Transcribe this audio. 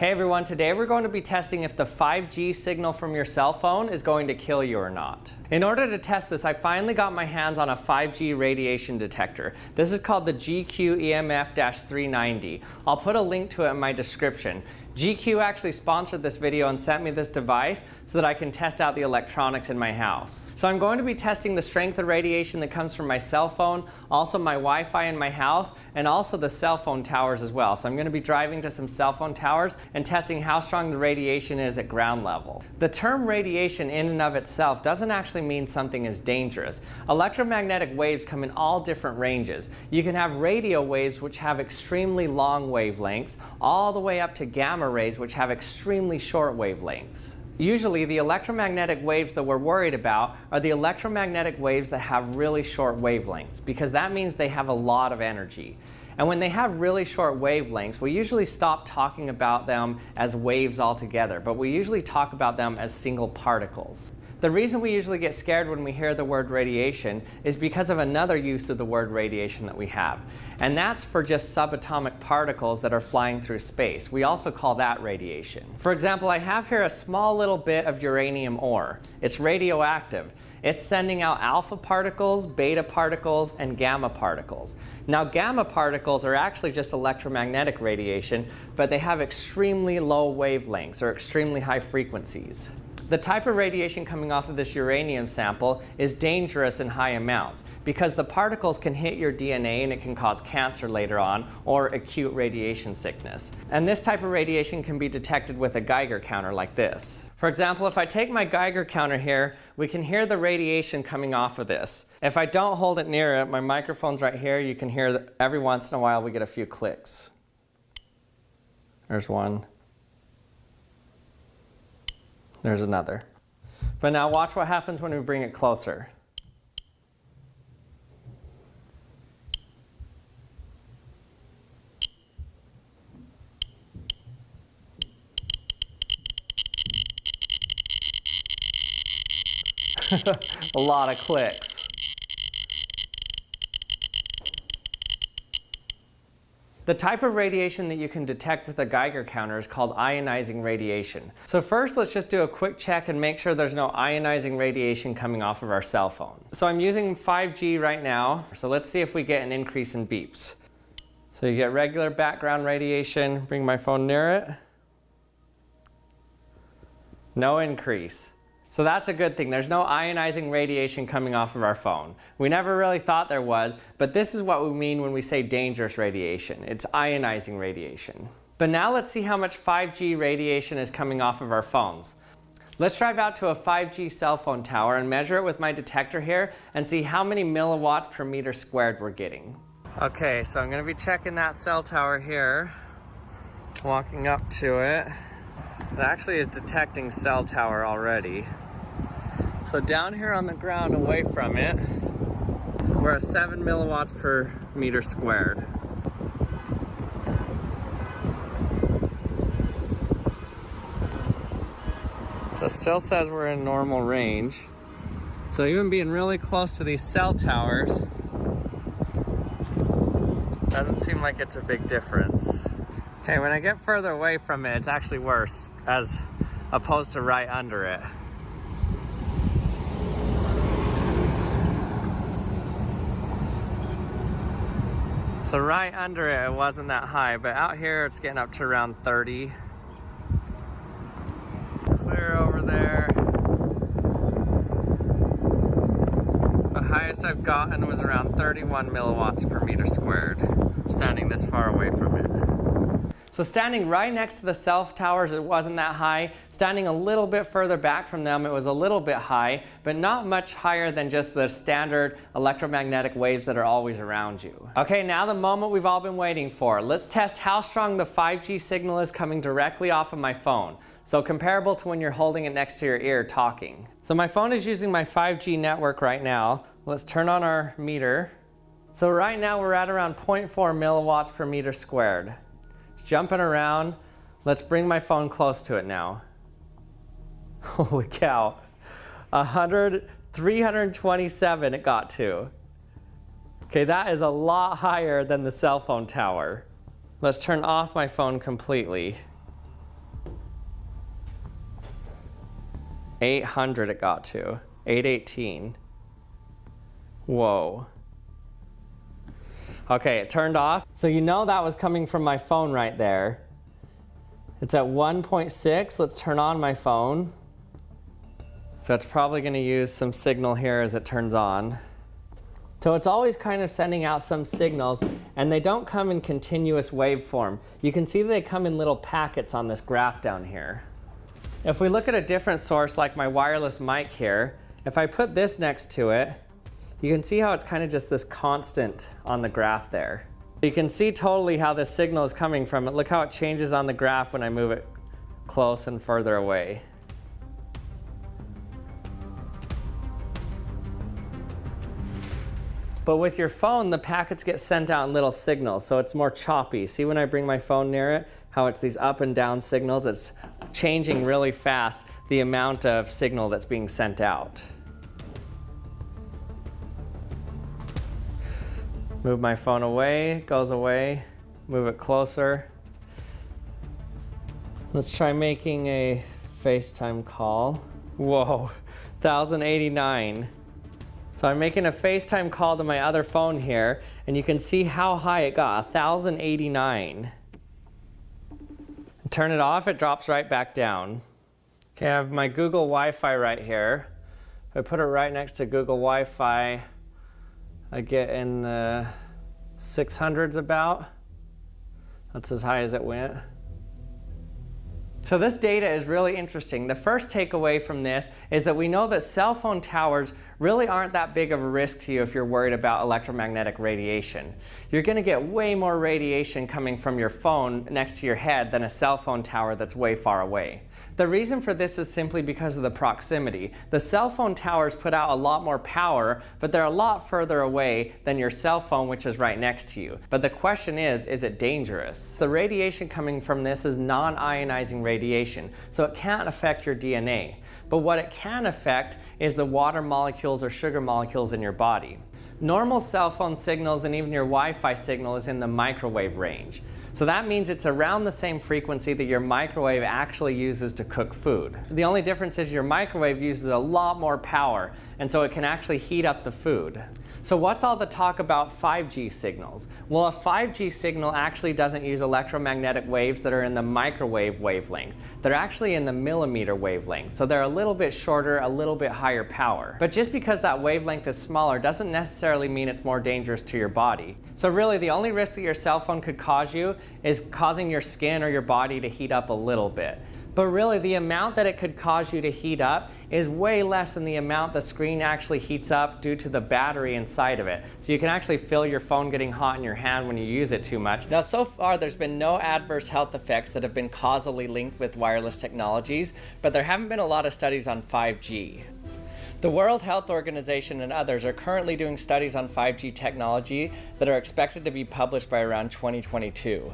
Hey everyone, today we're going to be testing if the 5G signal from your cell phone is going to kill you or not. In order to test this, I finally got my hands on a 5G radiation detector. This is called the GQ-EMF-390. I'll put a link to it in my description. GQ actually sponsored this video and sent me this device so that I can test out the electronics in my house. So I'm going to be testing the strength of radiation that comes from my cell phone, also my Wi-Fi in my house, and also the cell phone towers as well. So I'm going to be driving to some cell phone towers and testing how strong the radiation is at ground level. The term radiation in and of itself doesn't actually mean something is dangerous. Electromagnetic waves come in all different ranges. You can have radio waves which have extremely long wavelengths, all the way up to gamma rays which have extremely short wavelengths. Usually the electromagnetic waves that we're worried about are the electromagnetic waves that have really short wavelengths, because that means they have a lot of energy. And when they have really short wavelengths, we usually stop talking about them as waves altogether, but we usually talk about them as single particles. The reason we usually get scared when we hear the word radiation is because of another use of the word radiation that we have. And that's for just subatomic particles that are flying through space. We also call that radiation. For example, I have here a small little bit of uranium ore. It's radioactive. It's sending out alpha particles, beta particles, and gamma particles. Now, gamma particles are actually just electromagnetic radiation, but they have extremely low wavelengths or extremely high frequencies. The type of radiation coming off of this uranium sample is dangerous in high amounts because the particles can hit your DNA and it can cause cancer later on or acute radiation sickness. And this type of radiation can be detected with a Geiger counter like this. For example, if I take my Geiger counter here, we can hear the radiation coming off of this. If I don't hold it near it, my microphone's right here, you can hear that every once in a while we get a few clicks. There's one. There's another. But now watch what happens when we bring it closer. A lot of clicks. The type of radiation that you can detect with a Geiger counter is called ionizing radiation. So first, let's just do a quick check and make sure there's no ionizing radiation coming off of our cell phone. So I'm using 5G right now, so let's see if we get an increase in beeps. So you get regular background radiation, bring my phone near it. No increase. So that's a good thing. There's no ionizing radiation coming off of our phone. We never really thought there was, but this is what we mean when we say dangerous radiation. It's ionizing radiation. But now let's see how much 5G radiation is coming off of our phones. Let's drive out to a 5G cell phone tower and measure it with my detector here and see how many milliwatts per meter squared we're getting. Okay, so I'm going to be checking that cell tower here, walking up to it. It actually is detecting cell tower already. So down here on the ground away from it, we're at 7 milliwatts per meter squared. So it still says we're in normal range. So even being really close to these cell towers, doesn't seem like it's a big difference. Okay, when I get further away from it, it's actually worse, as opposed to right under it. So right under it, it wasn't that high, but out here it's getting up to around 30. Clear over there. The highest I've gotten was around 31 milliwatts per meter squared, standing this far away from it. So standing right next to the cell towers, it wasn't that high. Standing a little bit further back from them, it was a little bit high, but not much higher than just the standard electromagnetic waves that are always around you. Okay, now the moment we've all been waiting for. Let's test how strong the 5G signal is coming directly off of my phone. So comparable to when you're holding it next to your ear talking. So my phone is using my 5G network right now. Let's turn on our meter. So right now we're at around 0.4 milliwatts per meter squared. Jumping around. Let's bring my phone close to it now. Holy cow. 327 it got to. Okay, that is a lot higher than the cell phone tower. Let's turn off my phone completely. 800 it got to. 818. Whoa. Okay, it turned off. So you know that was coming from my phone right there. It's at 1.6. Let's turn on my phone. So it's probably going to use some signal here as it turns on. So it's always kind of sending out some signals, and they don't come in continuous waveform. You can see they come in little packets on this graph down here. If we look at a different source like my wireless mic here, if I put this next to it, you can see how it's kind of just this constant on the graph there. You can see totally how this signal is coming from it. Look how it changes on the graph when I move it close and further away. But with your phone, the packets get sent out in little signals, so it's more choppy. See when I bring my phone near it, how it's these up and down signals? It's changing really fast the amount of signal that's being sent out. Move my phone away, it goes away. Move it closer. Let's try making a FaceTime call. Whoa, 1089. So I'm making a FaceTime call to my other phone here, and you can see how high it got, 1089. Turn it off, it drops right back down. Okay, I have my Google Wi-Fi right here. If I put it right next to Google Wi-Fi, I get in the 600s about. That's as high as it went. So this data is really interesting. The first takeaway from this is that we know that cell phone towers really aren't that big of a risk to you if you're worried about electromagnetic radiation. You're going to get way more radiation coming from your phone next to your head than a cell phone tower that's way far away. The reason for this is simply because of the proximity. The cell phone towers put out a lot more power, but they're a lot further away than your cell phone, which is right next to you. But the question is it dangerous? The radiation coming from this is non-ionizing radiation, so it can't affect your DNA. But what it can affect is the water molecules or sugar molecules in your body. Normal cell phone signals and even your Wi-Fi signal is in the microwave range. So that means it's around the same frequency that your microwave actually uses to cook food. The only difference is your microwave uses a lot more power, and so it can actually heat up the food. So what's all the talk about 5G signals? Well, a 5G signal actually doesn't use electromagnetic waves that are in the microwave wavelength. They're actually in the millimeter wavelength, so they're a little bit shorter, a little bit higher power. But just because that wavelength is smaller doesn't necessarily mean it's more dangerous to your body. So really, the only risk that your cell phone could cause you is causing your skin or your body to heat up a little bit. But really, the amount that it could cause you to heat up is way less than the amount the screen actually heats up due to the battery inside of it. So you can actually feel your phone getting hot in your hand when you use it too much. Now, so far, there's been no adverse health effects that have been causally linked with wireless technologies, but there haven't been a lot of studies on 5G. The World Health Organization and others are currently doing studies on 5G technology that are expected to be published by around 2022.